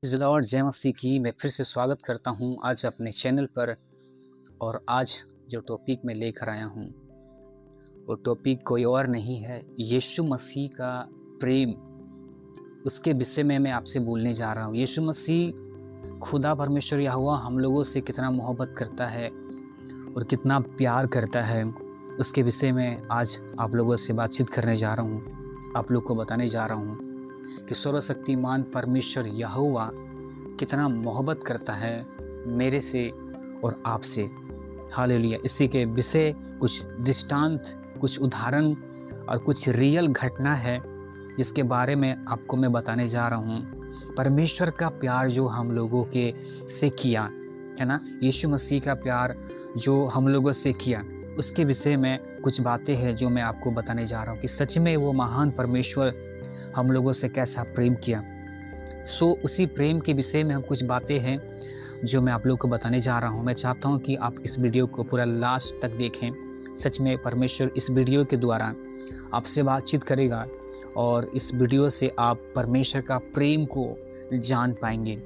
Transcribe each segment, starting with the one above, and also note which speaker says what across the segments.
Speaker 1: Praise the Lord, जय मसीह की। मैं फिर से स्वागत करता हूँ आज अपने चैनल पर। और आज जो टॉपिक मैं लेकर आया हूँ वो टॉपिक कोई और नहीं है, यीशु मसीह का प्रेम। उसके विषय में मैं आपसे बोलने जा रहा हूँ। यीशु मसीह खुदा परमेश्वर यहोवा हम लोगों से कितना मोहब्बत करता है और कितना प्यार करता है, उसके विषय में आज आप लोगों से बातचीत करने जा रहा हूँ। आप लोग को बताने जा रहा हूँ कि सर्वशक्तिमान परमेश्वर यहोवा कितना मोहब्बत करता है मेरे से और आपसे। हालेलुया। इसी के विषय कुछ दृष्टांत, कुछ उदाहरण और कुछ रियल घटना है जिसके बारे में आपको मैं बताने जा रहा हूँ। परमेश्वर का प्यार जो हम लोगों के से किया है ना, यीशु मसीह का प्यार जो हम लोगों से किया, उसके विषय में कुछ बातें हैं जो मैं आपको बताने जा रहा हूँ कि सच में वो महान परमेश्वर हम लोगों से कैसा प्रेम किया। उसी प्रेम के विषय में हम कुछ बातें हैं जो मैं आप लोगों को बताने जा रहा हूँ। मैं चाहता हूँ कि आप इस वीडियो को पूरा लास्ट तक देखें। सच में परमेश्वर इस वीडियो के द्वारा आपसे बातचीत करेगा और इस वीडियो से आप परमेश्वर का प्रेम को जान पाएंगे।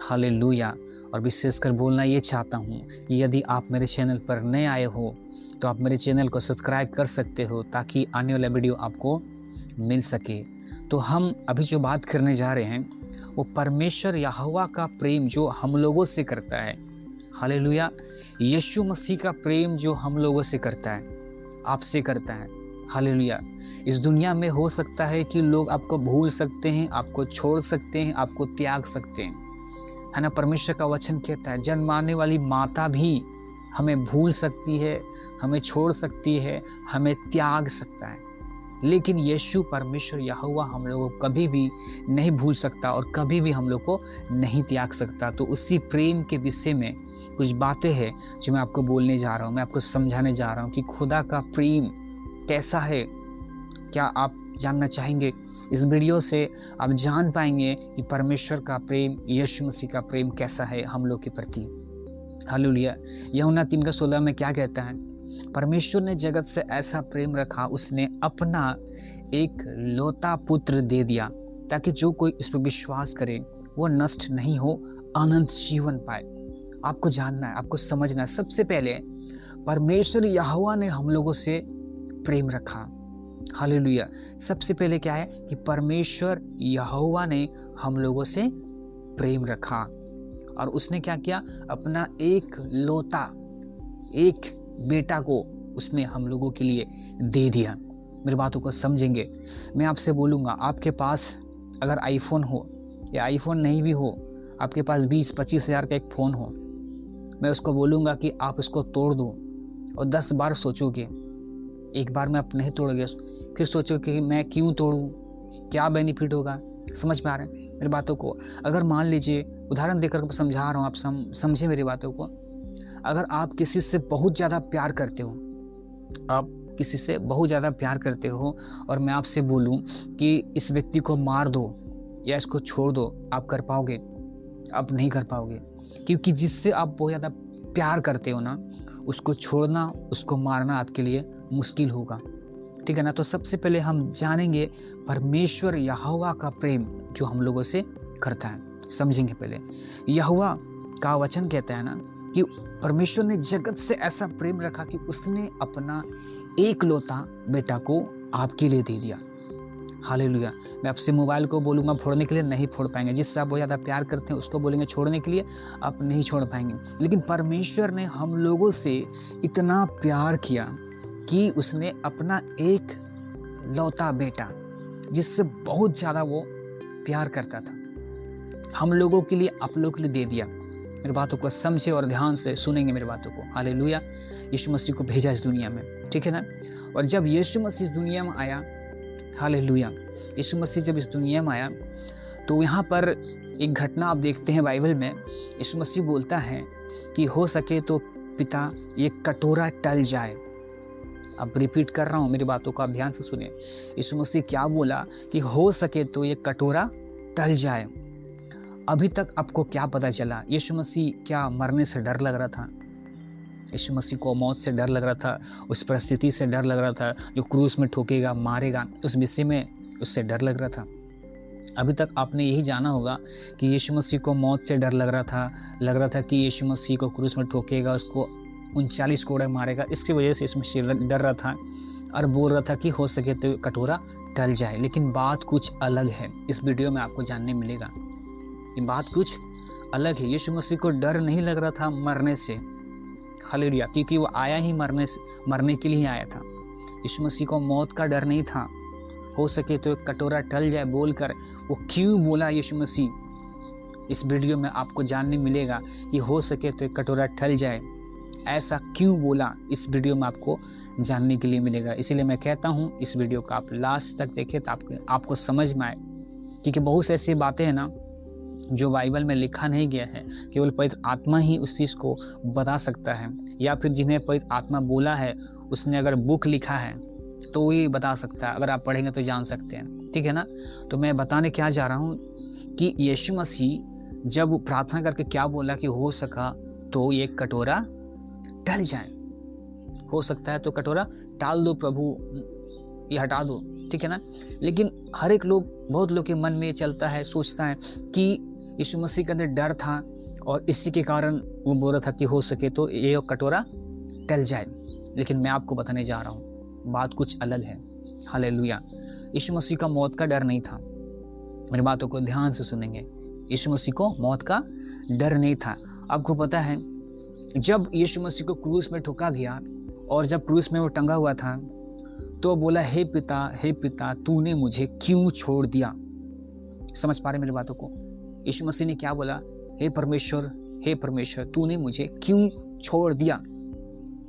Speaker 1: हालेलुया। और विशेषकर बोलना ये चाहता हूँ कि यदि आप मेरे चैनल पर नए आए हो तो आप मेरे चैनल को सब्सक्राइब कर सकते हो ताकि आने वाला वीडियो आपको मिल सके। तो हम अभी जो बात करने जा रहे हैं वो परमेश्वर यहोवा का प्रेम जो हम लोगों से करता है। हालेलुया। यीशु मसीह का प्रेम जो हम लोगों से करता है, आपसे करता है। हालेलुया। इस दुनिया में हो सकता है कि लोग आपको भूल सकते हैं, आपको छोड़ सकते हैं, आपको त्याग सकते हैं, है ना। परमेश्वर का वचन कहता है जन्माने वाली माता भी हमें भूल सकती है, हमें छोड़ सकती है, हमें त्याग सकता है, लेकिन यीशु परमेश्वर यहोवा हम लोगों को कभी भी नहीं भूल सकता और कभी भी हम लोग को नहीं त्याग सकता। तो उसी प्रेम के विषय में कुछ बातें हैं जो मैं आपको बोलने जा रहा हूँ, मैं आपको समझाने जा रहा हूँ कि खुदा का प्रेम कैसा है। क्या आप जानना चाहेंगे? इस वीडियो से आप जान पाएंगे कि परमेश्वर का प्रेम, यीशु मसीह का प्रेम कैसा है हम लोग के प्रति। हालेलुया। यूहन्ना 3:16 में क्या कहता है? परमेश्वर ने जगत से ऐसा प्रेम रखा, उसने अपना एक लौता पुत्र दे दिया ताकि जो कोई इस पर विश्वास करे वो नष्ट नहीं हो, अनंत जीवन पाए। आपको जानना है, आपको समझना है, सबसे पहले परमेश्वर यहोवा ने हम लोगों से प्रेम रखा। हालेलुया। सबसे पहले क्या है कि परमेश्वर यहोवा ने हम लोगों से प्रेम रखा और उसने क्या किया? अपना एक लौता, एक बेटा को उसने हम लोगों के लिए दे दिया। मेरी बातों को समझेंगे। मैं आपसे बोलूँगा, आपके पास अगर आईफोन हो या आईफोन नहीं भी हो, आपके पास 20-25 हज़ार का एक फ़ोन हो, मैं उसको बोलूँगा कि आप इसको तोड़ दो और 10 बार सोचोगे। एक बार में आप नहीं तोड़ोगे, फिर सोचोगे कि मैं क्यों तोड़ूँ, क्या बेनिफिट होगा। समझ में आ रहा है मेरी बातों को? अगर मान लीजिए, उदाहरण देकर समझा रहा हूँ, आप समझे मेरी बातों को। अगर आप किसी से बहुत ज़्यादा प्यार करते हो, आप किसी से बहुत ज़्यादा प्यार करते हो और मैं आपसे बोलूं कि इस व्यक्ति को मार दो या इसको छोड़ दो, आप कर पाओगे? आप नहीं कर पाओगे, क्योंकि जिससे आप बहुत ज़्यादा प्यार करते हो ना, उसको छोड़ना, उसको मारना आपके लिए मुश्किल होगा। ठीक है ना। तो सबसे पहले हम जानेंगे परमेश्वर यहोवा का प्रेम जो हम लोगों से करता है, समझेंगे पहले। यहोवा का वचन कहता है ना कि परमेश्वर ने जगत से ऐसा प्रेम रखा कि उसने अपना एक लौता बेटा को आपके लिए दे दिया। हालेलुया। मैं आपसे मोबाइल को बोलूँगा फोड़ने के लिए, नहीं फोड़ पाएंगे। जिससे आप बहुत ज़्यादा प्यार करते हैं उसको बोलेंगे छोड़ने के लिए, आप नहीं छोड़ पाएंगे। लेकिन परमेश्वर ने हम लोगों से इतना प्यार किया कि उसने अपना एक लौता बेटा, जिससे बहुत ज़्यादा वो प्यार करता था, हम लोगों के लिए, आप लोगों के लिए दे दिया। मेरी बातों को समझे और ध्यान से सुनेंगे मेरी बातों को। हालेलुया। यीशु मसीह को भेजा इस दुनिया में, ठीक है ना। और जब यीशु मसीह इस दुनिया में आया, हालेलुया, यीशु मसीह जब इस दुनिया में आया तो यहाँ पर एक घटना आप देखते हैं बाइबल में। यीशु मसीह बोलता है कि हो सके तो पिता ये कटोरा टल जाए। अब रिपीट कर रहा हूँ, मेरी बातों को आप ध्यान से सुनिए। यीशु मसीह क्या बोला कि हो सके तो ये कटोरा टल जाए। अभी तक आपको क्या पता चला? यीशु मसीह क्या मरने से डर लग रहा था? यीशु मसीह को मौत से डर लग रहा था, उस परिस्थिति से डर लग रहा था जो क्रूस में ठोकेगा, मारेगा, उस विषय में उससे डर लग रहा था? अभी तक आपने यही जाना होगा कि यीशु मसीह को मौत से डर लग रहा था कि यीशु मसीह को क्रूस में ठोकेगा, उसको 39 कोड़े मारेगा। इसकी वजह से यीशु मसीह डर रहा था और बोल रहा था कि हो सके तो कटोरा टल जाए। लेकिन बात कुछ अलग है, इस वीडियो में आपको जानने मिलेगा कि बात कुछ अलग है। यीशु मसीह को डर नहीं लग रहा था मरने से, हालेलुया, क्योंकि वो आया ही मरने के लिए ही आया था। यीशु मसीह को मौत का डर नहीं था। हो सके तो कटोरा टल जाए बोलकर वो क्यों बोला यीशु मसीह, इस वीडियो में आपको जानने मिलेगा कि हो सके तो कटोरा टल जाए, ऐसा क्यों बोला, इस वीडियो में आपको जानने के लिए मिलेगा। इसीलिए मैं कहता हूँ इस वीडियो को आप लास्ट तक देखें तो आपको समझ में आए, क्योंकि बहुत से ऐसी बातें हैं ना जो बाइबल में लिखा नहीं गया है, केवल पवित्र आत्मा ही उस चीज़ को बता सकता है, या फिर जिन्हें पवित्र आत्मा बोला है उसने अगर बुक लिखा है तो वही बता सकता है। अगर आप पढ़ेंगे तो जान सकते हैं, ठीक है ना। तो मैं बताने क्या जा रहा हूँ कि यीशु मसीह जब प्रार्थना करके क्या बोला कि हो सका तो ये कटोरा टल जाए, हो सकता है तो कटोरा टाल दो प्रभु, ये हटा दो, ठीक है ना। लेकिन हर एक लोग, बहुत लोग के मन में चलता है, सोचता है कि यीशु मसीह के अंदर डर था और इसी के कारण वो बोल रहा था कि हो सके तो ये कटोरा टल जाए। लेकिन मैं आपको बताने जा रहा हूँ बात कुछ अलग है, हालेलुया। यीशु मसीह का मौत का डर नहीं था, मेरी बातों को ध्यान से सुनेंगे। यीशु मसीह को मौत का डर नहीं था। आपको पता है जब यीशु मसीह को क्रूस में ठोका गया और जब क्रूस में वो टंगा हुआ था तो बोला, हे पिता तूने मुझे क्यों छोड़ दिया। समझ पा रहे मेरी बातों को? यीशु मसीह ने क्या बोला, हे परमेश्वर तूने मुझे क्यों छोड़ दिया,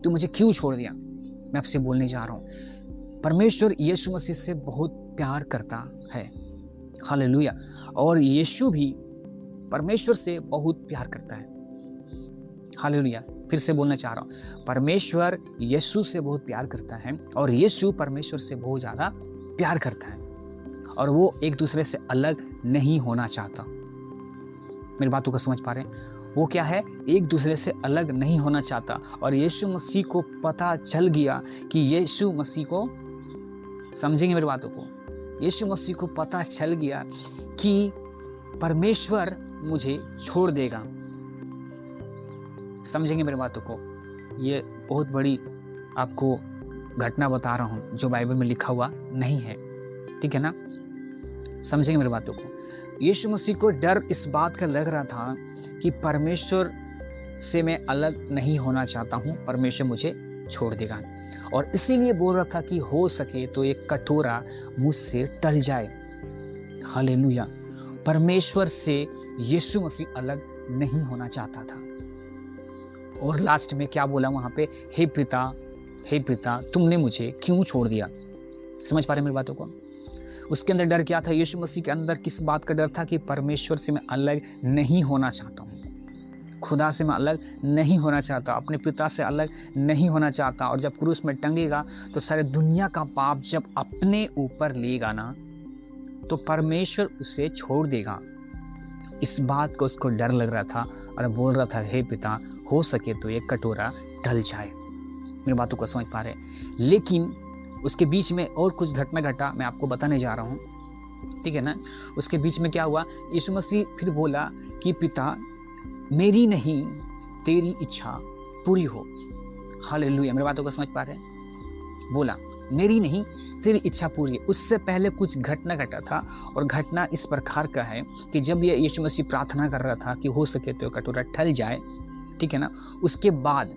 Speaker 1: तू मुझे क्यों छोड़ दिया। मैं आपसे बोलने जा रहा हूँ परमेश्वर यीशु मसीह से बहुत प्यार करता है, हालेलुया। और यीशु भी परमेश्वर से बहुत प्यार करता है, हालेलुया। फिर से बोलना चाह रहा हूँ, परमेश्वर यीशु से बहुत प्यार करता है और यीशु परमेश्वर से बहुत ज़्यादा प्यार करता है और वो एक दूसरे से अलग नहीं होना चाहता। मेरी बातों को समझ पा रहे हैं? वो क्या है, एक दूसरे से अलग नहीं होना चाहता। और यीशु मसीह को पता चल गया कि यीशु मसीह को, समझेंगे मेरी बातों को, यीशु मसीह को पता चल गया कि परमेश्वर मुझे छोड़ देगा। समझेंगे मेरी बातों को? ये बहुत बड़ी आपको घटना बता रहा हूँ जो बाइबल में लिखा हुआ नहीं है, ठीक है ना। समझेंगे मेरी बातों को? यीशु मसीह को डर इस बात का लग रहा था कि परमेश्वर से मैं अलग नहीं होना चाहता हूँ, परमेश्वर मुझे छोड़ देगा। और इसीलिए बोल रहा था कि हो सके तो एक कटोरा मुझसे टल जाए, हालेलुया। परमेश्वर से यीशु मसीह अलग नहीं होना चाहता था। और लास्ट में क्या बोला वहाँ पे, हे पिता तुमने मुझे क्यों छोड़ दिया। समझ पा रहे मेरी बातों को? उसके अंदर डर क्या था? यीशु मसीह के अंदर किस बात का डर था? कि परमेश्वर से मैं अलग नहीं होना चाहता हूँ, खुदा से मैं अलग नहीं होना चाहता, अपने पिता से अलग नहीं होना चाहता। और जब क्रूस में टंगेगा तो सारे दुनिया का पाप जब अपने ऊपर लेगा ना तो परमेश्वर उसे छोड़ देगा। इस बात को उसको डर लग रहा था और बोल रहा था, हे पिता हो सके तो ये कटोरा टल जाए। मेरी बातों को समझ पा रहे? लेकिन उसके बीच में और कुछ घटना घटा, मैं आपको बताने जा रहा हूँ, ठीक है ना। उसके बीच में क्या हुआ, यीशु मसीह फिर बोला कि पिता मेरी नहीं तेरी इच्छा पूरी हो, हालेलुया। मेरी बातों को समझ पा रहे हैं? बोला मेरी नहीं तेरी इच्छा पूरी है। उससे पहले कुछ घटना घटा था और घटना इस प्रकार का है कि जब ये यीशु मसीह प्रार्थना कर रहा था कि हो सके तो कटोरा टल जाए, ठीक है ना, उसके बाद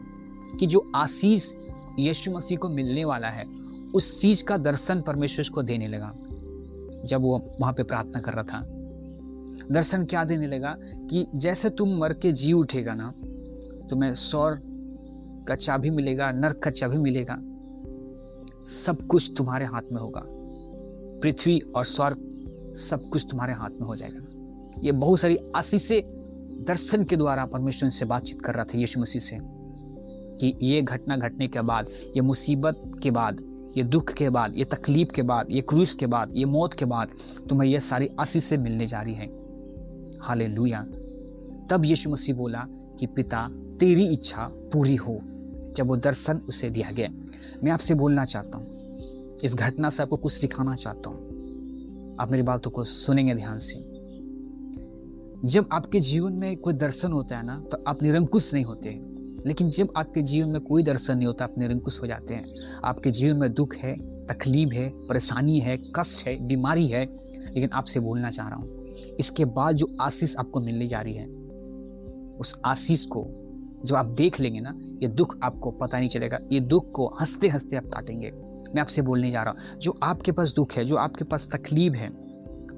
Speaker 1: कि जो आशीष यीशु मसीह को मिलने वाला है उस चीज़ का दर्शन परमेश्वर को देने लगा। जब वो वहाँ पे प्रार्थना कर रहा था, दर्शन क्या देने लगा कि जैसे तुम मर के जी उठेगा ना, तुम्हें स्वर्ग का चाबी मिलेगा, नरक का चाबी मिलेगा, सब कुछ तुम्हारे हाथ में होगा, पृथ्वी और स्वर्ग सब कुछ तुम्हारे हाथ में हो जाएगा। ये बहुत सारी आशीषें दर्शन के द्वारा परमेश्वर से बातचीत कर रहा था यीशु मसीह से कि ये घटना घटने के बाद, ये मुसीबत के बाद, ये दुख के बाद, ये तकलीफ के बाद, ये क्रूस के बाद, ये मौत के बाद तुम्हें ये सारी आशीषें मिलने जा रही हैं, हालेलुया। तब यीशु मसीह बोला कि पिता तेरी इच्छा पूरी हो। जब वो दर्शन उसे दिया गया, मैं आपसे बोलना चाहता हूँ, इस घटना से आपको कुछ सिखाना चाहता हूँ। आप मेरी बातों को सुनेंगे ध्यान से। जब आपके जीवन में कोई दर्शन होता है ना, तो आप निरंकुश नहीं होते हैं। लेकिन जब आपके जीवन में कोई दर्शन नहीं होता, आप निरंकुश हो जाते हैं। आपके जीवन में दुख है, तकलीफ है, परेशानी है, कष्ट है, बीमारी है, लेकिन आपसे बोलना चाह रहा हूँ, इसके बाद जो आशीष आपको मिलने जा रही है, उस आशीष को जब आप देख लेंगे ना, ये दुख आपको पता नहीं चलेगा। ये दुख को हंसते हंसते आप काटेंगे। मैं आपसे बोलने जा रहा हूँ, जो आपके पास दुख है, जो आपके पास तकलीफ है,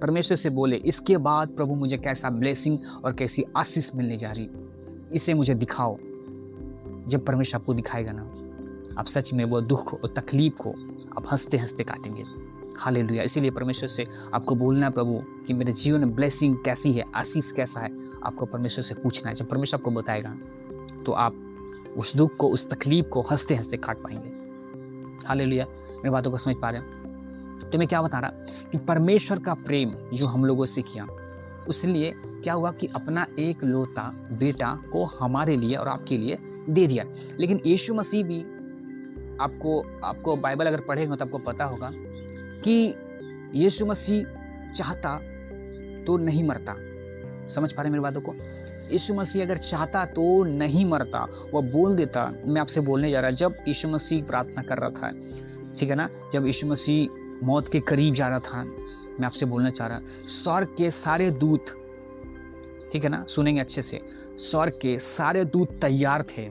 Speaker 1: परमेश्वर से बोले, इसके बाद प्रभु मुझे कैसा ब्लेसिंग और कैसी आशीष मिलने जा रही, इसे मुझे दिखाओ। जब परमेश्वर आपको दिखाएगा ना, आप सच में वो दुख और तकलीफ को आप हंसते हंसते काटेंगे। हालेलुया। इसीलिए परमेश्वर से आपको बोलना है, प्रभु कि मेरे जीवन में ब्लेसिंग कैसी है, आशीष कैसा है, आपको परमेश्वर से पूछना है। जब परमेश्वर आपको बताएगा तो आप उस दुख को, उस तकलीफ को हंसते हंसते काट पाएंगे। हालेलुया। मेरी बातों को समझ पा रहे हैं? तो मैं क्या बता रहा कि परमेश्वर का प्रेम जो हम लोगों से किया, उसलिए क्या हुआ कि अपना एक लौता बेटा को हमारे लिए और आपके लिए दे दिया। लेकिन यीशु मसीह भी, आपको बाइबल अगर पढ़ेंगे तो आपको पता होगा कि यीशु मसीह चाहता तो नहीं मरता। समझ पा रहे हैं मेरी बातों को? यीशु मसीह अगर चाहता तो नहीं मरता, वो बोल देता। मैं आपसे बोलने जा रहा, जब यीशु मसीह प्रार्थना कर रहा था, ठीक है ना, जब यीशु मसीह मौत के करीब जा रहा था, मैं आपसे बोलना चाह रहा, स्वर्ग के सारे दूत, ठीक है ना, सुनेंगे अच्छे से, स्वर्ग के सारे दूत तैयार थे।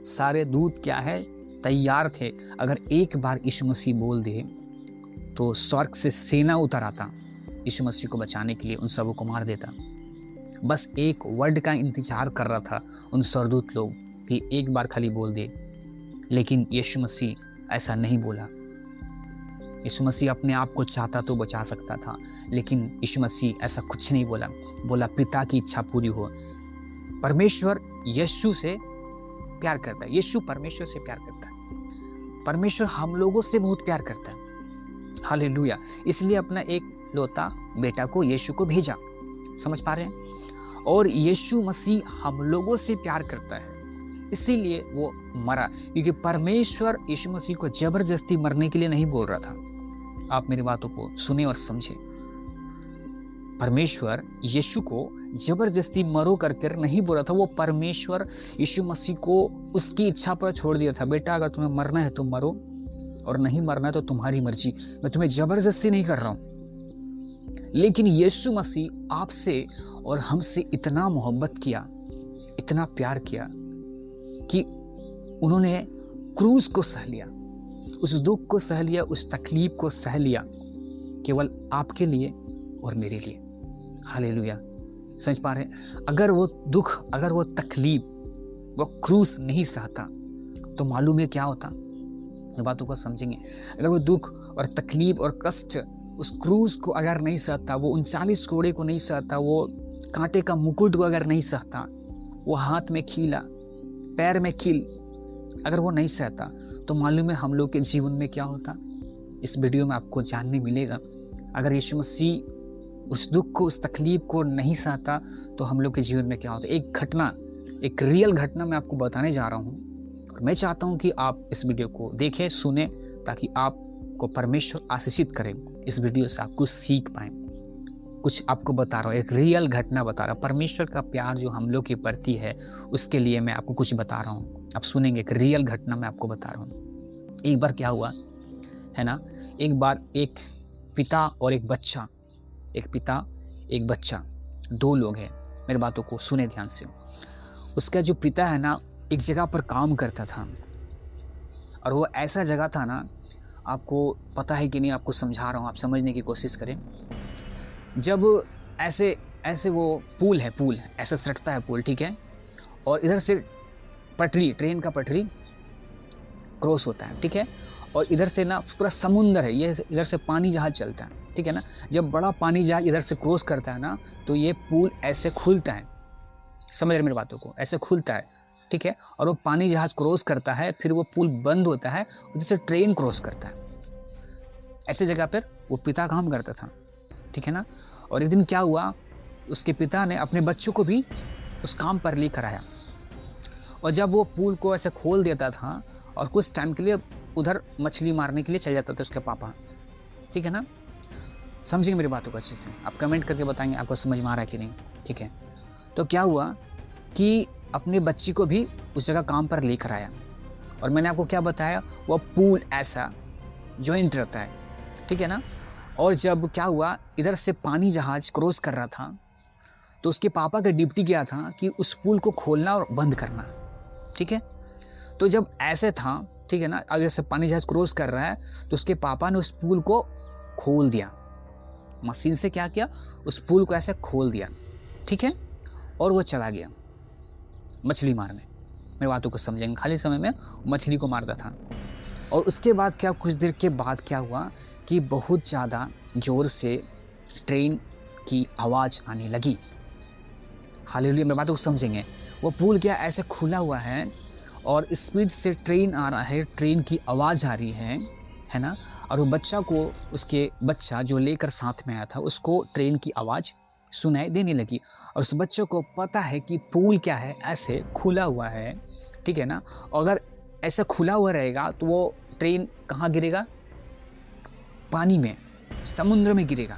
Speaker 1: सारे दूत क्या है? तैयार थे। अगर एक बार यीशु मसीह बोल दे तो स्वर्ग से सेना उतर आता यीशु मसीह को बचाने के लिए, उन सबों को मार देता। बस एक वर्ड का इंतजार कर रहा था उन स्वर्गदूत लोग कि एक बार खाली बोल दे। लेकिन यीशु मसीह ऐसा नहीं बोला। यीशु मसीह अपने आप को चाहता तो बचा सकता था, लेकिन यीशु मसीह ऐसा कुछ नहीं बोला। बोला पिता की इच्छा पूरी हो। परमेश्वर यीशु से प्यार करता है। यीशु परमेश्वर से प्यार करता है। परमेश्वर हम लोगों से बहुत प्यार करता है। हालेलुया। इसलिए अपना एक लौता बेटा को, यीशु को भेजा। समझ पा रहे हैं? और यीशु मसीह हम लोगों से प्यार करता है, इसीलिए वो मरा। क्योंकि परमेश्वर यीशु मसीह को जबरदस्ती मरने के लिए नहीं बोल रहा था। आप मेरी बातों को सुने और समझे। परमेश्वर यीशु को जबरदस्ती मरो करके नहीं बोल रहा था। वो परमेश्वर यीशु मसीह को उसकी इच्छा पर छोड़ दिया था। बेटा, अगर तुम्हें मरना है तो मरो, और नहीं मरना है तो तुम्हारी मर्जी, मैं तुम्हें जबरदस्ती नहीं कर रहा हूं। लेकिन यीशु मसीह आपसे और हमसे इतना मोहब्बत किया, इतना प्यार किया कि उन्होंने क्रूस को सह लिया, उस दुख को सह लिया, उस तकलीफ को सह लिया, केवल आपके लिए और मेरे लिए। हालेलुया। समझ पा रहे हैं? अगर वो दुख, अगर वो तकलीफ, वो क्रूस नहीं सहता तो मालूम है क्या होता? बातों को समझेंगे। अगर वो दुख और तकलीफ और कष्ट, उस क्रूस को अगर नहीं सहता, वो 39 कोड़े को नहीं सहता, वो कांटे का मुकुट को अगर नहीं सहता, वो हाथ में खीला, पैर में खील अगर वो नहीं सहता, तो मालूम है हम लोग के जीवन में क्या होता? इस वीडियो में आपको जानने मिलेगा। अगर यीशु मसीह उस दुख को, उस तकलीफ को नहीं सहता तो हम लोग के जीवन में क्या होता? एक घटना, एक रियल घटना मैं आपको बताने जा रहा हूँ। और मैं चाहता हूँ कि आप इस वीडियो को देखें, सुने, ताकि आपको परमेश्वर आशीषित करें। इस वीडियो से आप कुछ सीख पाएँ। कुछ आपको बता रहा हूँ, एक रियल घटना बता रहा हूँ। परमेश्वर का प्यार जो हम लोग के प्रति है, उसके लिए मैं आपको कुछ बता रहा हूँ। आप सुनेंगे, एक रियल घटना मैं आपको बता रहा हूँ। एक बार क्या हुआ है ना, एक बार एक पिता और एक बच्चा, एक पिता एक बच्चा, दो लोग हैं। मेरी बातों को सुने ध्यान से। उसका जो पिता है ना, एक जगह पर काम करता था, और वो ऐसा जगह था ना, आपको पता है कि नहीं, आपको समझा रहा हूँ, आप समझने की कोशिश करें। जब ऐसे वो पुल है, ऐसा सटता है पुल, ठीक है, और इधर से पटरी, ट्रेन का पटरी क्रॉस होता है, ठीक है, और इधर से ना पूरा समुंदर है, ये इधर से पानी जहाज चलता है, ठीक है ना। जब बड़ा पानी जहाज इधर से क्रॉस करता है ना, तो ये पुल ऐसे खुलता है। समझ रहे मेरी बातों को? ऐसे खुलता है, ठीक है, और वो पानी जहाज क्रॉस करता है, फिर वो पुल बंद होता है, उधर से ट्रेन क्रॉस करता है। ऐसे जगह पर वो पिता काम करता था, ठीक है ना। और एक दिन क्या हुआ, उसके पिता ने अपने बच्चों को भी उस काम पर लेकर आया, और जब वो पुल को ऐसे खोल देता था और कुछ टाइम के लिए उधर मछली मारने के लिए चल जाता था उसके पापा, ठीक है ना। समझेंगे मेरी बातों को अच्छे से। आप कमेंट करके बताएंगे आपको समझ में आ रहा है कि नहीं, ठीक है। तो क्या हुआ कि अपने बच्ची को भी उस जगह काम पर लेकर आया, और मैंने आपको क्या बताया, वो पूल ऐसा जॉइंट रहता है, ठीक है ना। और जब क्या हुआ, इधर से पानी जहाज क्रॉस कर रहा था, तो उसके पापा का ड्यूटी क्या था कि उस पुल को खोलना और बंद करना, ठीक है। तो जब ऐसे था, ठीक है ना, अगर से पानी जहाज क्रॉस कर रहा है, तो उसके पापा ने उस पुल को खोल दिया, मशीन से क्या किया, उस पुल को ऐसे खोल दिया, ठीक है। और वो चला गया मछली मारने। मेरी बातों को समझेंगे, खाली समय में मछली को मारता था। और उसके बाद क्या, कुछ देर के बाद क्या हुआ कि बहुत ज़्यादा ज़ोर से ट्रेन की आवाज़ आने लगी। हालेलुया, मेरी बातों को समझेंगे। वो पुल क्या ऐसे खुला हुआ है और स्पीड से ट्रेन आ रहा है, ट्रेन की आवाज़ आ रही है ना। और वो बच्चा को, उसके बच्चा जो लेकर साथ में आया था, उसको ट्रेन की आवाज़ सुनाई देने लगी। और उस बच्चे को पता है कि पुल क्या है, ऐसे खुला हुआ है, ठीक है ना। अगर ऐसा खुला हुआ रहेगा तो वो ट्रेन कहाँ गिरेगा, पानी में, समुद्र में गिरेगा।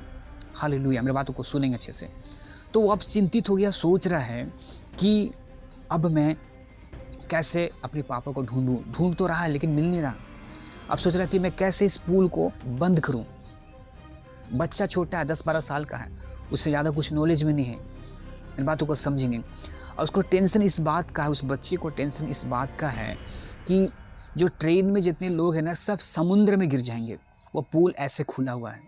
Speaker 1: हालेलुया, मेरी बातों को सुनेंगे अच्छे से। तो वो अब चिंतित हो गया, सोच रहा है कि अब मैं कैसे अपने पापा को ढूंढूं। ढूंढ तो रहा है लेकिन मिल नहीं रहा। अब सोच रहा कि मैं कैसे इस पुल को बंद करूं। बच्चा छोटा है, 10-12 साल का है, उससे ज़्यादा कुछ नॉलेज में नहीं है। इन बातों को समझेंगे। और उसको टेंशन इस बात का है, उस बच्चे को टेंशन इस बात का है कि जो ट्रेन में जितने लोग हैं ना, सब समुद्र में गिर जाएंगे। वो पुल ऐसे खुला हुआ है,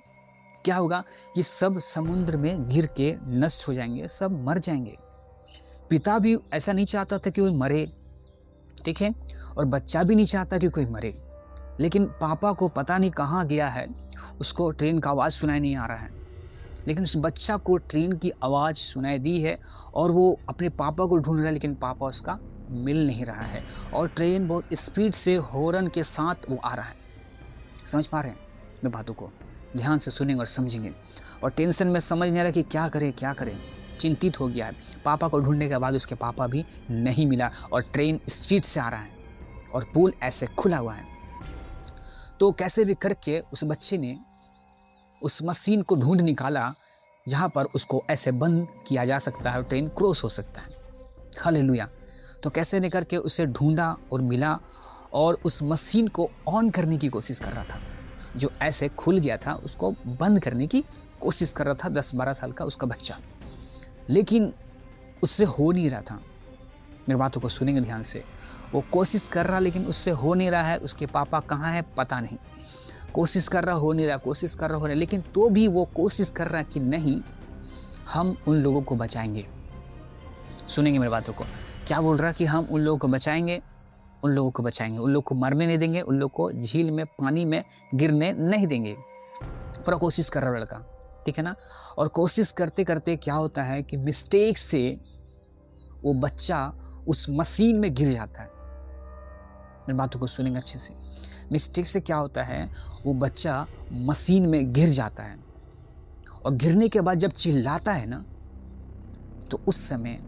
Speaker 1: क्या होगा कि सब समुद्र में गिर के नष्ट हो जाएंगे, सब मर जाएंगे। पिता भी ऐसा नहीं चाहता था कि कोई मरे, ठीक है, और बच्चा भी नहीं चाहता कि कोई मरे। लेकिन पापा को पता नहीं कहाँ गया है, उसको ट्रेन का आवाज़ सुनाई नहीं आ रहा है। लेकिन उस बच्चा को ट्रेन की आवाज़ सुनाई दी है और वो अपने पापा को ढूंढ रहा है, लेकिन पापा उसका मिल नहीं रहा है। और ट्रेन बहुत स्पीड से हॉर्न के साथ वो आ रहा है। समझ पा रहे हैं मैं बातों को? ध्यान से सुनेंगे और समझेंगे। और टेंशन में समझ नहीं आ रहा कि क्या करें क्या करें, चिंतित हो गया है। पापा को ढूंढने के बाद उसके पापा भी नहीं मिला और ट्रेन स्ट्रीट से आ रहा है और पुल ऐसे खुला हुआ है। तो कैसे भी करके उस बच्चे ने उस मशीन को ढूंढ निकाला जहाँ पर उसको ऐसे बंद किया जा सकता है और ट्रेन क्रॉस हो सकता है। हालेलुया। तो कैसे न करके उसे ढूंढा और मिला और उस मशीन को ऑन करने की कोशिश कर रहा था। जो ऐसे खुल गया था उसको बंद करने की कोशिश कर रहा था 10-12 साल का उसका बच्चा, लेकिन उससे हो नहीं रहा था। मेरी बातों को सुनेंगे ध्यान से। वो कोशिश कर रहा लेकिन उससे हो नहीं रहा है। उसके पापा कहाँ है पता नहीं, कोशिश कर रहा, हो नहीं रहा, कोशिश कर रहा, हो नहीं, लेकिन तो भी वो कोशिश कर रहा कि नहीं, हम उन लोगों को बचाएंगे। सुनेंगे मेरी बातों को। क्या बोल रहा कि हम उन लोगों को बचाएंगे, उन लोगों को बचाएंगे, उन लोगों को मरने नहीं देंगे, उन लोगों को झील में, पानी में गिरने नहीं देंगे। पूरा कोशिश कर रहा लड़का, ठीक है ना। और कोशिश करते करते क्या होता है कि मिस्टेक से वो बच्चा उस मशीन में गिर जाता है। मेरी बातों को सुनेंगे अच्छे से। मिस्टेक से क्या होता है, वो बच्चा मशीन में गिर जाता है और गिरने के बाद जब चिल्लाता है ना, तो उस समय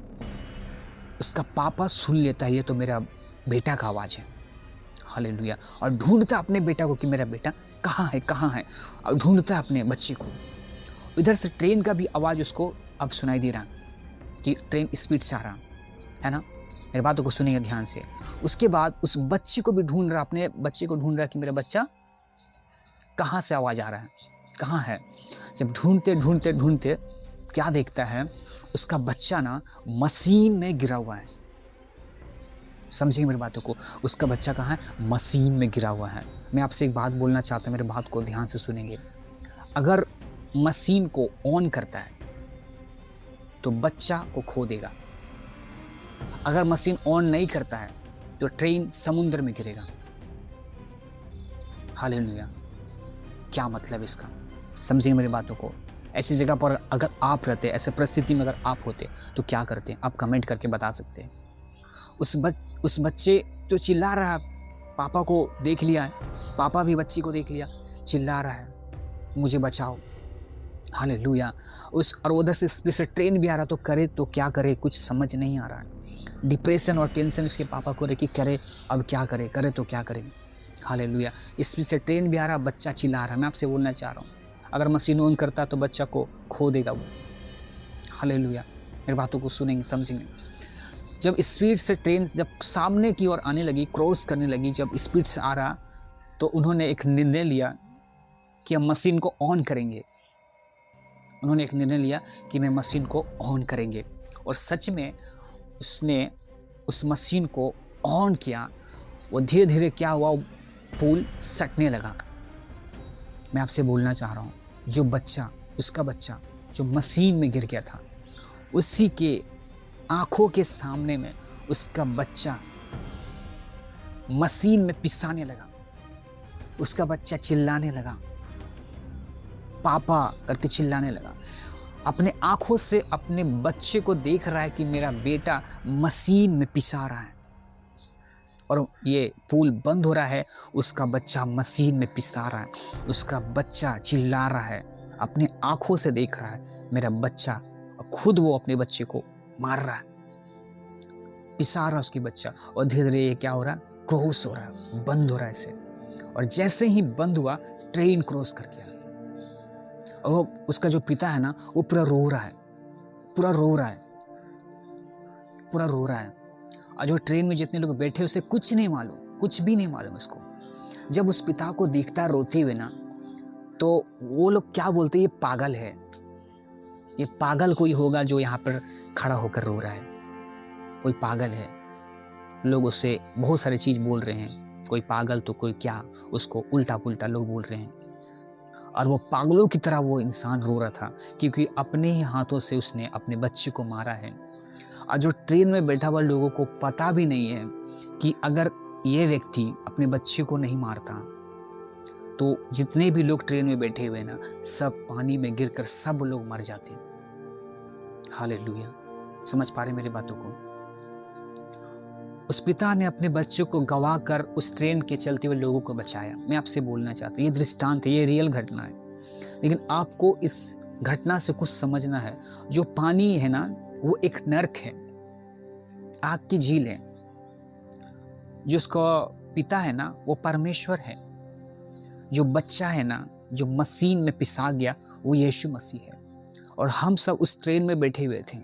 Speaker 1: उसका पापा सुन लेता है, ये तो मेरा बेटा का आवाज़ है। हालेलुया। और ढूंढता अपने बेटा को कि मेरा बेटा कहाँ है, कहाँ है, और ढूंढता अपने बच्चे को। इधर से ट्रेन का भी आवाज़ उसको अब सुनाई दे रहा कि ट्रेन स्पीड से आ रहा है ना। मेरी बातों को सुनिए ध्यान से। उसके बाद उस बच्चे को भी ढूंढ रहा, अपने बच्चे को ढूंढ रहा कि मेरा बच्चा कहाँ से आवाज़ आ रहा है, कहाँ है। जब ढूंढते ढूंढते ढूंढते क्या देखता है, उसका बच्चा ना मशीन में गिरा हुआ है। समझिए मेरी बातों को। उसका बच्चा कहाँ है, मशीन में गिरा हुआ है। मैं आपसे एक बात बोलना चाहता हूँ, मेरे बात को ध्यान से सुनेंगे। अगर मशीन को ऑन करता है तो बच्चा को खो देगा। अगर मशीन ऑन नहीं करता है तो ट्रेन समुद्र में गिरेगा। हालेलुया। क्या मतलब इसका, समझिए मेरी बातों को। ऐसी जगह पर अगर आप रहते, ऐसे परिस्थिति में अगर आप होते तो क्या करते, आप कमेंट करके बता सकते हैं। उस बच्चे जो चिल्ला रहा है, पापा को देख लिया है, पापा भी बच्ची को देख लिया, चिल्ला रहा है मुझे बचाओ। हालेलुया। और उधर से ट्रेन भी आ रहा, तो करे तो क्या करे, कुछ समझ नहीं आ रहा है। डिप्रेशन और टेंशन उसके पापा को रहे कि करे अब क्या करे तो क्या करें। हालेलुया। इसमें से ट्रेन भी आ रहा, बच्चा चिल्ला रहा है। मैं आपसे बोलना चाह रहा हूँ, अगर मशीन ऑन करता तो बच्चा को खो देगा वो। हालेलुया, मेरी बातों को सुनेंगे, समझेंगे। जब स्पीड से ट्रेन जब सामने की ओर आने लगी, क्रॉस करने लगी, जब स्पीड से आ रहा, तो उन्होंने एक निर्णय लिया कि हम मशीन को ऑन करेंगे। उन्होंने एक निर्णय लिया कि मैं मशीन को ऑन करेंगे, और सच में उसने उस मशीन को ऑन किया। वो धीरे धीरे क्या हुआ, पुल सटने लगा। मैं आपसे बोलना चाह रहा हूँ, जो बच्चा, उसका बच्चा जो मशीन में गिर गया था, उसी के आंखों के सामने में उसका बच्चा मशीन में पिसाने लगा। उसका बच्चा चिल्लाने लगा, पापा करके चिल्लाने लगा। अपने आंखों से अपने बच्चे को देख रहा है कि मेरा बेटा मशीन में पिसा रहा है, और ये पुल बंद हो रहा है, उसका बच्चा मशीन में पिसा रहा है, उसका बच्चा चिल्ला रहा है, अपने आंखों से देख रहा है मेरा बच्चा, खुद वो अपने बच्चे को मार रहा है, पिसा रहा है उसकी बच्चा। और धीरे धीरे ये क्या हो रहा है, क्रॉस हो रहा है, बंद हो रहा है इसे। और जैसे ही बंद हुआ, ट्रेन क्रॉस कर गया, और वो उसका जो पिता है ना, वो पूरा रो रहा है, पूरा रो रहा है, पूरा रो रहा है। और जो ट्रेन में जितने लोग बैठे उसे कुछ नहीं मालूम, कुछ भी नहीं मालूम उसको। जब उस पिता को देखता है रोते हुए ना, तो वो लोग क्या बोलते हैं, ये पागल है, ये पागल कोई होगा जो यहाँ पर खड़ा होकर रो रहा है, कोई पागल है। लोग उससे बहुत सारी चीज़ बोल रहे हैं, कोई पागल तो कोई क्या, उसको उल्टा पुल्टा लोग बोल रहे हैं। और वो पागलों की तरह वो इंसान रो रहा था, क्योंकि अपने ही हाथों से उसने अपने बच्चे को मारा है। और जो ट्रेन में बैठा हुआ लोगों को पता भी नहीं है कि अगर ये व्यक्ति अपने बच्चे को नहीं मारता, तो जितने भी लोग ट्रेन में बैठे हुए ना, सब पानी में गिरकर सब लोग मर जाते। हालेलुया, समझ पा रहे मेरी बातों को? उस पिता ने अपने बच्चों को गवा कर उस ट्रेन के चलते हुए लोगों को बचाया। मैं आपसे बोलना चाहता हूँ, ये दृष्टांत है, ये रियल घटना है, लेकिन आपको इस घटना से कुछ समझना है। जो पानी है ना, वो एक नर्क है, आग की झील है। जो उसका पिता है ना, वो परमेश्वर है। जो बच्चा है ना, जो मशीन में पिसा गया, वो यीशु मसीह है। और हम सब उस ट्रेन में बैठे हुए थे।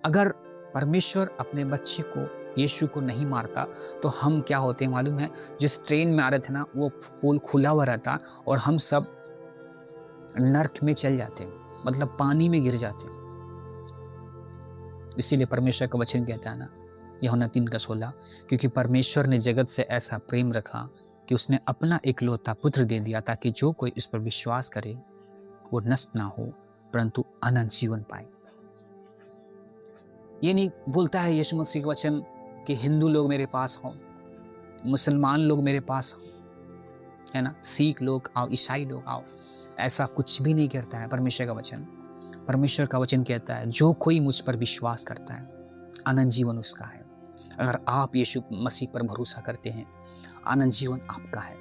Speaker 1: अगर परमेश्वर अपने बच्चे को, यीशु को नहीं मारता, तो हम क्या होते हैं मालूम है? जिस ट्रेन में आ रहे थे ना, वो पुल खुला हुआ रहता और हम सब नर्क में चल जाते, मतलब पानी में गिर जाते। इसीलिए परमेश्वर का वचन कहता है ना, यूहन्ना 3:16, क्योंकि परमेश्वर ने जगत से ऐसा प्रेम रखा कि उसने अपना इकलौता पुत्र दे दिया, ताकि जो कोई इस पर विश्वास करे वो नष्ट ना हो, परंतु अनंत जीवन पाए। ये नहीं बोलता है यीशु मसीह का वचन कि हिंदू लोग मेरे पास हो, मुसलमान लोग मेरे पास हो, है ना, सिख लोग आओ, ईसाई लोग आओ। ऐसा कुछ भी नहीं कहता है परमेश्वर का वचन। परमेश्वर का वचन कहता है, जो कोई मुझ पर विश्वास करता है, अनंत जीवन उसका है। अगर आप यीशु मसीह पर भरोसा करते हैं, अनंत जीवन आपका है।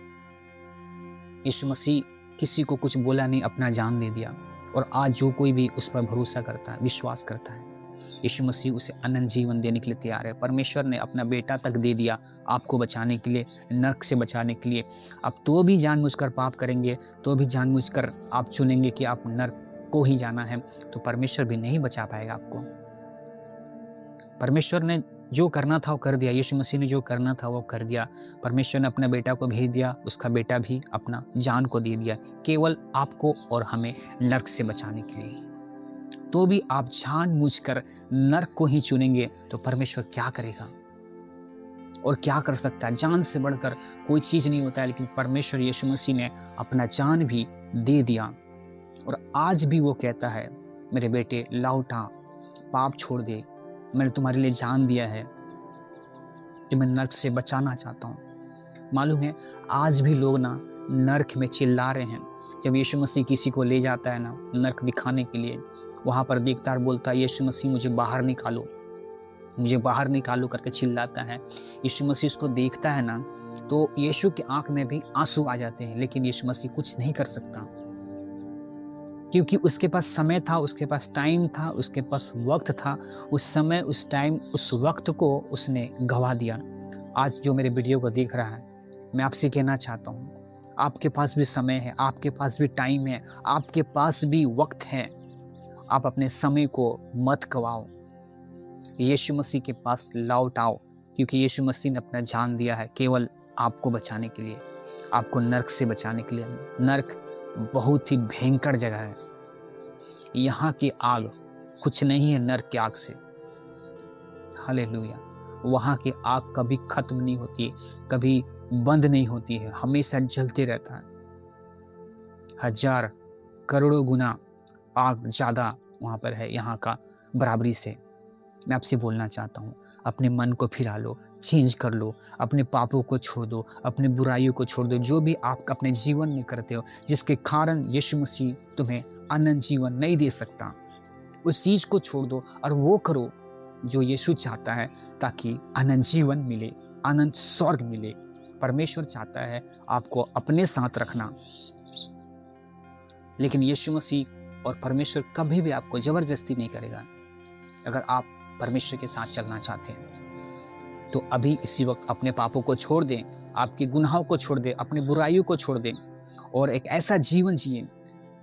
Speaker 1: यीशु मसीह किसी को कुछ बोला नहीं, अपना जान दे दिया, और आज जो कोई भी उस पर भरोसा करता है, विश्वास करता है, यीशु मसीह उसे अनंत जीवन देने के लिए तैयार है। परमेश्वर ने अपना बेटा तक दे दिया आपको बचाने के लिए, नरक से बचाने के लिए। अब तो भी जानबूझकर पाप करेंगे, तो भी जानबूझकर आप चुनेंगे कि आप नरक को ही जाना है, तो परमेश्वर भी नहीं बचा पाएगा आपको। परमेश्वर ने जो करना था वो कर दिया, यीशु मसीह ने जो करना था वो कर दिया। परमेश्वर ने अपने बेटा को भेज दिया, उसका बेटा भी अपना जान को दे दिया, केवल आपको और हमें नरक से बचाने के लिए। तो भी आप जानबूझकर नरक को ही चुनेंगे, तो परमेश्वर क्या करेगा और क्या कर सकता है? जान से बढ़कर कोई चीज़ नहीं होता है, लेकिन परमेश्वर यीशु मसीह ने अपना जान भी दे दिया, और आज भी वो कहता है, मेरे बेटे लौटा, पाप छोड़ दे, मैंने तुम्हारे लिए जान दिया है, तुम्हें नरक से बचाना चाहता हूँ। मालूम है, आज भी लोग ना नरक में चिल्ला रहे हैं। जब यीशु मसीह किसी को ले जाता है ना नरक दिखाने के लिए, वहाँ पर देखता है, बोलता है, यीशु मसीह मुझे बाहर निकालो, मुझे बाहर निकालो करके चिल्लाता है। यीशु मसीह उसको देखता है ना, तो यीशु की आंख में भी आंसू आ जाते हैं, लेकिन यीशु मसीह कुछ नहीं कर सकता, क्योंकि उसके पास समय था, उसके पास टाइम था, उसके पास वक्त था। उस समय, उस टाइम, उस वक्त को उसने गवा दिया। आज जो मेरे वीडियो को देख रहा है, मैं आपसे कहना चाहता हूँ, आपके पास भी समय है, आपके पास भी टाइम है, आपके पास भी वक्त है। आप अपने समय को मत गवाओ, यीशु मसीह के पास लौट आओ, क्योंकि यीशु मसीह ने अपना जान दिया है केवल आपको बचाने के लिए, आपको नर्क से बचाने के लिए। नर्क बहुत ही भयंकर जगह है, यहाँ की आग कुछ नहीं है नर्क की आग से। हालेलुया। वहाँ की आग कभी खत्म नहीं होती, कभी बंद नहीं होती है, हमेशा जलते रहता है। हजार करोड़ों गुना आग ज़्यादा वहाँ पर है यहाँ का बराबरी से। मैं आपसे बोलना चाहता हूँ, अपने मन को फिरा लो, चेंज कर लो, अपने पापों को छोड़ दो, अपने बुराइयों को छोड़ दो। जो भी आप अपने जीवन में करते हो जिसके कारण यीशु मसीह तुम्हें अनंत जीवन नहीं दे सकता, उस चीज़ को छोड़ दो और वो करो जो यीशु चाहता है, ताकि अनंत जीवन मिले, अनंत स्वर्ग मिले। परमेश्वर चाहता है आपको अपने साथ रखना, लेकिन यीशु मसीह और परमेश्वर कभी भी आपको ज़बरदस्ती नहीं करेगा। अगर आप परमेश्वर के साथ चलना चाहते हैं तो अभी इसी वक्त अपने पापों को छोड़ दें, आपके गुनाहों को छोड़ दें, अपनी बुराइयों को छोड़ दें और एक ऐसा जीवन जिए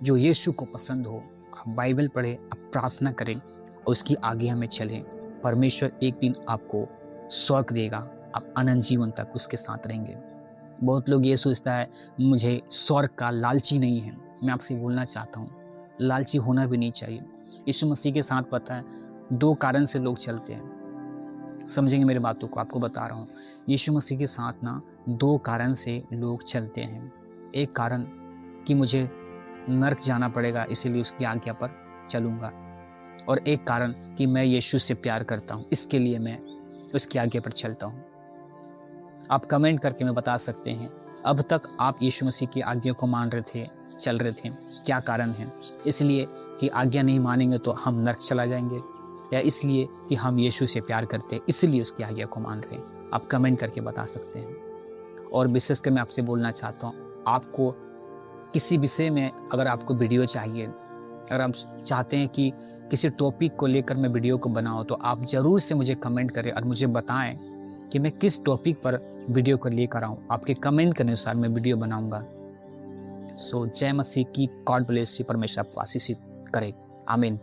Speaker 1: जो यीशु को पसंद हो। आप बाइबल पढ़ें, आप प्रार्थना करें और उसकी आज्ञा में चलें। परमेश्वर एक दिन आपको स्वर्ग देगा, आप अनंत जीवन तक उसके साथ रहेंगे। बहुत लोग ये सोचता है मुझे स्वर्ग का लालची नहीं है। मैं आपसे बोलना चाहता हूँ, लालची होना भी नहीं चाहिए। यीशु मसीह के साथ पता है 2 कारण से लोग चलते हैं। समझेंगे मेरी बातों को, आपको बता रहा हूँ। यीशु मसीह के साथ ना 2 कारण से लोग चलते हैं। एक कारण कि मुझे नर्क जाना पड़ेगा इसीलिए उसकी आज्ञा पर चलूँगा, और एक कारण कि मैं यीशु से प्यार करता हूँ इसके लिए मैं उसकी आज्ञा पर चलता हूँ। आप कमेंट करके मैं बता सकते हैं, अब तक आप यीशु मसीह की आज्ञा को मान रहे थे, चल रहे थे, क्या कारण है? इसलिए कि आज्ञा नहीं मानेंगे तो हम नर्क चला जाएंगे, या इसलिए कि हम यीशु से प्यार करते हैं इसलिए उसकी आज्ञा को मान रहे हैं? आप कमेंट करके बता सकते हैं। और विशेष कर मैं आपसे बोलना चाहता हूँ, आपको किसी विषय में अगर आपको वीडियो चाहिए, अगर आप चाहते हैं कि किसी टॉपिक को लेकर मैं वीडियो को बनाऊँ, तो आप ज़रूर से मुझे कमेंट करें और मुझे बताएं कि मैं किस टॉपिक पर वीडियो को लेकर आऊँ। आपके कमेंट के अनुसार मैं वीडियो बनाऊँगा। सो जय मसीह की, गॉड ब्लेस यू, परमेश्वर आपको आशीषित करे। आमीन।